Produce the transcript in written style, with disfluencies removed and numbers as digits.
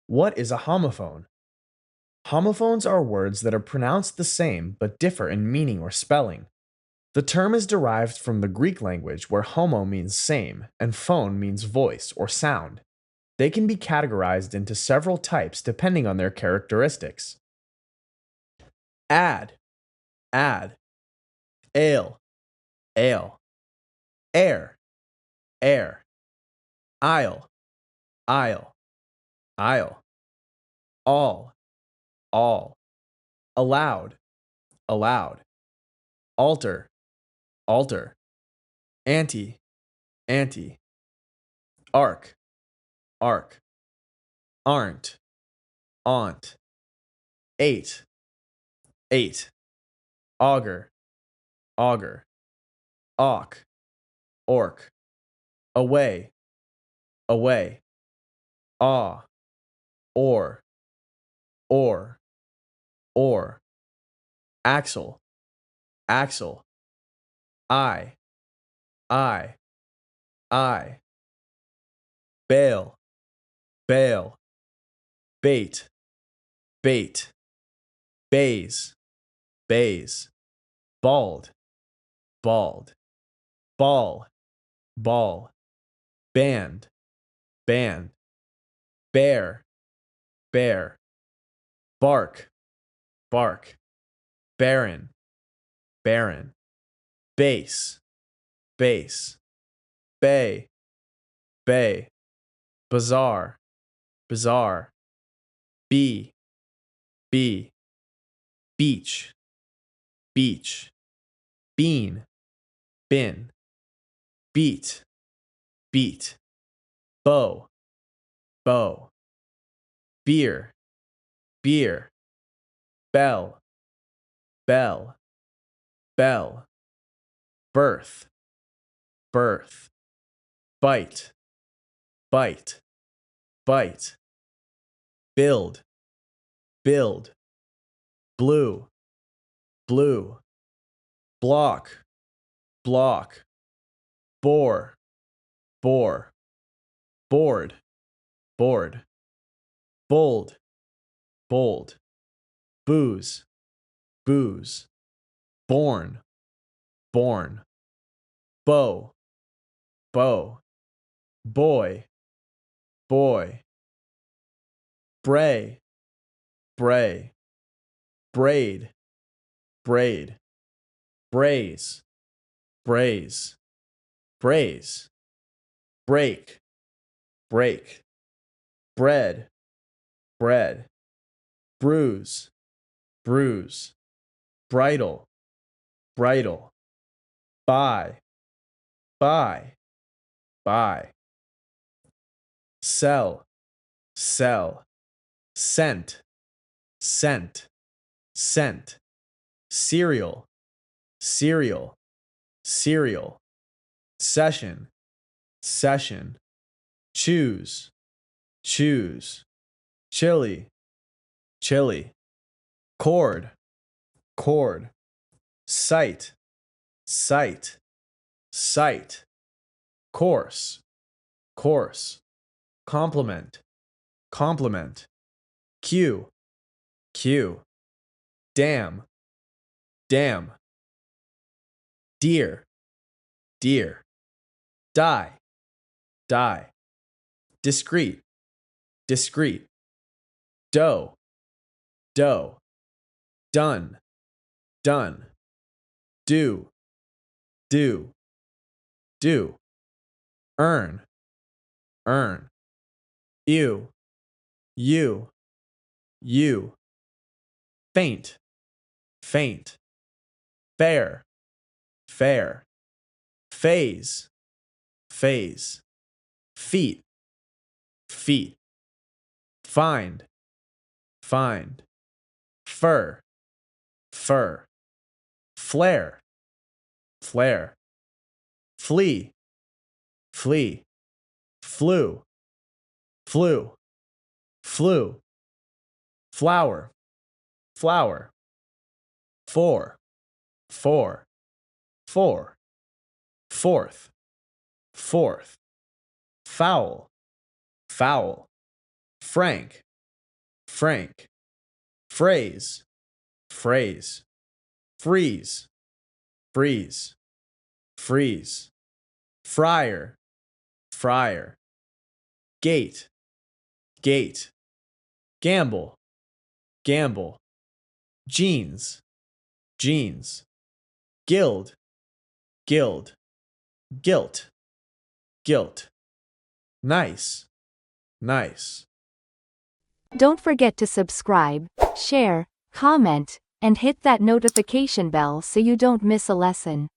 What is a homophone? Homophones are words that are pronounced the same but differ in meaning or spelling. The term is derived from the Greek language where homo means same and phone means voice or sound. They can be categorized into several types depending on their characteristics. Add, add, ale, ale, air, air, aisle, aisle, aisle, all, all, allowed, allowed, alter, alter, anti, anti, arc, arc, aren't, aunt, eight, eight, auger, auger, awk, orc, away, away, awe, or, or, or, axle, axle, I, I, I, bail, bail, bait, bait, bays, bays, bald, bald, ball, ball, band, band, bear, bear, bark, bark, baron, baron, base, base, bay, bay, bazaar, bazaar, bee, bee, beach, beach, bean, bin, beat, beat, bow, bow, beer, beer, bell, bell, bell, birth, birth, bite, bite, bite, build, build, blue, blue, block, block, bore, bore, board, board, bold, bold, booze, booze, born, born, bow, bow, boy, boy, bray, bray, braid, braid, braise, braise, braise, break, break, bread, bread, bruise, bruise, bridle, bridle, buy, buy, buy, sell, sell, scent, scent, scent, cereal, cereal, cereal, session, session, choose, choose, chili, chili, cord, cord, sight, sight, sight, course, course, complement, complement, cue, cue, dam, dam, deer, deer, die, die, discreet, discreet, dough, dough, done, done, do, do, do, earn, earn, you, you, you, faint, faint, fair, fair, phase, phase, feet, feet, find, find, fur, fur, flare, flare, flee, flee, flu, flu, flu, flower, flower, four, four, four, fourth, fourth, foul, foul, frank, frank, phrase, phrase, freeze, freeze, freeze, friar, friar, gate, gate, gamble, gamble, jeans, jeans, guild, guild, guilt, guilt, nice, nice. Don't forget to subscribe, share, comment, and hit that notification bell so you don't miss a lesson.